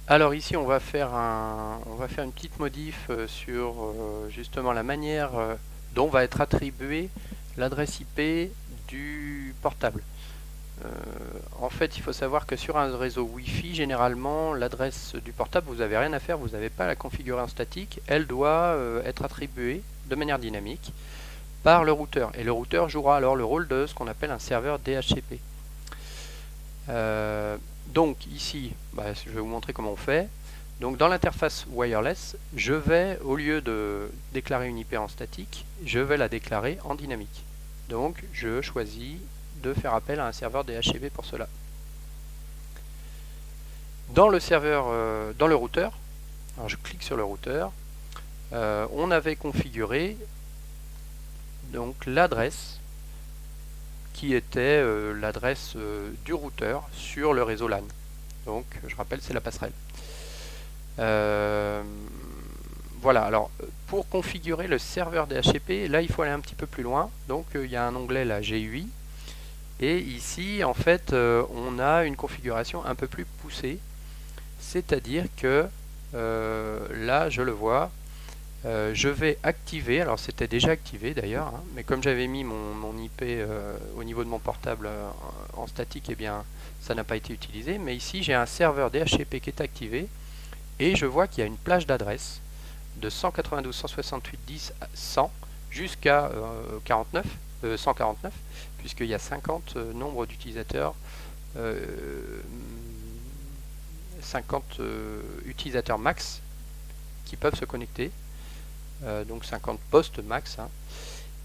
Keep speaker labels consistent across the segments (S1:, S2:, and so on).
S1: Alors ici on va faire une petite modif sur justement la manière dont va être attribuée l'adresse IP du portable. En fait, il faut savoir que sur un réseau Wi-Fi, généralement, l'adresse du portable, vous n'avez rien à faire, vous n'avez pas à la configurer en statique, elle doit être attribuée de manière dynamique par le routeur. Et le routeur jouera alors le rôle de ce qu'on appelle un serveur DHCP. Donc ici, je vais vous montrer comment on fait. Donc dans l'interface wireless, je vais, au lieu de déclarer une IP en statique, je vais la déclarer en dynamique. Donc je choisis de faire appel à un serveur DHCP pour cela. Dans le serveur, dans le routeur, alors je clique sur le routeur, on avait configuré donc l'adresse qui était l'adresse du routeur sur le réseau LAN. Donc je rappelle, c'est la passerelle. Voilà, alors pour configurer le serveur DHCP, là il faut aller un petit peu plus loin. Donc il y a un onglet là, GUI. Et ici, en fait, on a une configuration un peu plus poussée. C'est-à-dire que là, je le vois, je vais activer, alors c'était déjà activé d'ailleurs, hein, mais comme j'avais mis mon IP au niveau de mon portable en statique, eh bien ça n'a pas été utilisé. Mais ici, j'ai un serveur DHCP qui est activé et je vois qu'il y a une plage d'adresses de 192.168.10.100 jusqu'à 149, puisqu'il y a 50 nombres d'utilisateurs, 50 utilisateurs max qui peuvent se connecter, donc 50 postes max, hein.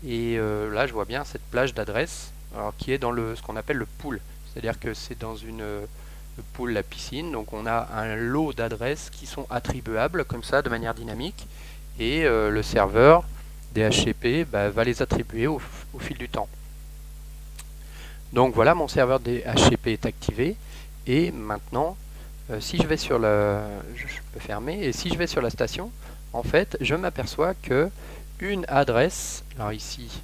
S1: Et là je vois bien cette plage d'adresses qui est dans ce qu'on appelle le pool, c'est-à-dire que c'est dans le pool la piscine, donc on a un lot d'adresses qui sont attribuables comme ça de manière dynamique, et le serveur DHCP va les attribuer au fil du temps. Donc voilà, mon serveur DHCP est activé, et maintenant si je vais sur je peux fermer, et si je vais sur la station, en fait je m'aperçois que une adresse, alors ici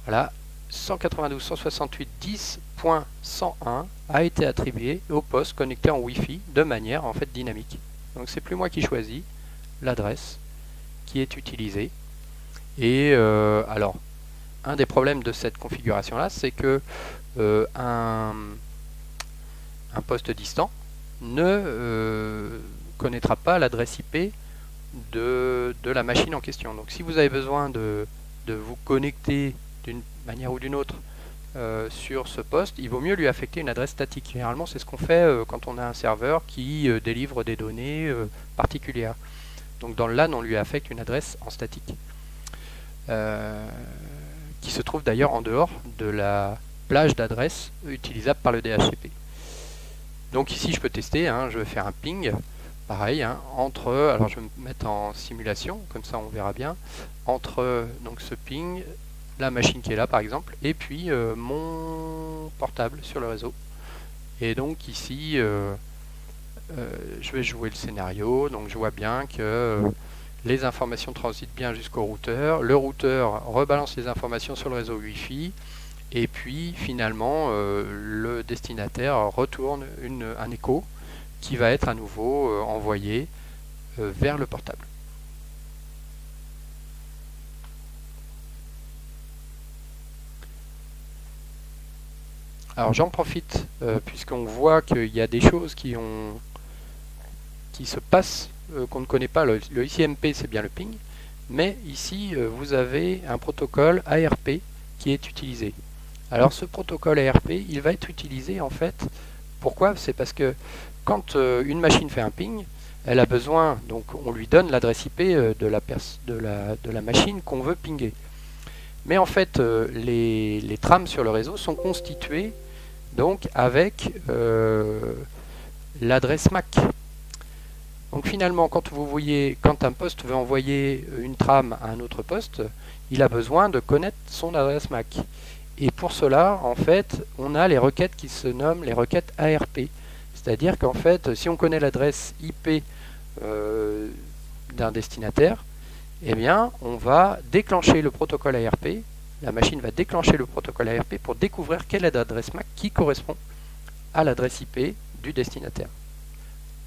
S1: voilà, 192.168.10.101 a été attribuée au poste connecté en Wi-Fi de manière en fait dynamique. Donc c'est plus moi qui choisis l'adresse qui est utilisée. Et alors un des problèmes de cette configuration là, c'est que un poste distant ne connaîtra pas l'adresse IP de la machine en question. Donc si vous avez besoin de vous connecter d'une manière ou d'une autre sur ce poste, il vaut mieux lui affecter une adresse statique. Généralement c'est ce qu'on fait quand on a un serveur qui délivre des données particulières. Donc dans le LAN on lui affecte une adresse en statique qui se trouve d'ailleurs en dehors de la plage d'adresses utilisable par le DHCP. Donc ici je peux tester, hein, je vais faire un ping, pareil, hein, alors je vais me mettre en simulation, comme ça on verra bien, entre donc ce ping, la machine qui est là par exemple, et puis mon portable sur le réseau. Et donc ici, je vais jouer le scénario, donc je vois bien que les informations transitent bien jusqu'au routeur, le routeur rebalance les informations sur le réseau Wi-Fi, et puis finalement le destinataire retourne un écho qui va être à nouveau envoyé vers le portable. Alors j'en profite puisqu'on voit qu'il y a des choses qui se passent qu'on ne connaît pas. Le ICMP c'est bien le ping, mais ici vous avez un protocole ARP qui est utilisé. Alors ce protocole ARP, il va être utilisé en fait, pourquoi? C'est parce que quand une machine fait un ping, elle a besoin, donc on lui donne l'adresse IP de la machine qu'on veut pinguer. Mais en fait, les trames sur le réseau sont constituées donc avec l'adresse MAC. Donc finalement, quand un poste veut envoyer une trame à un autre poste, il a besoin de connaître son adresse MAC. Et pour cela, en fait, on a les requêtes qui se nomment les requêtes ARP. C'est-à-dire qu'en fait, si on connaît l'adresse IP d'un destinataire, eh bien, on va déclencher le protocole ARP. La machine va déclencher le protocole ARP pour découvrir quelle est l'adresse MAC qui correspond à l'adresse IP du destinataire.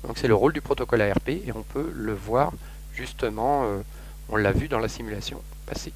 S1: Donc c'est le rôle du protocole ARP et on peut le voir justement, on l'a vu dans la simulation passée.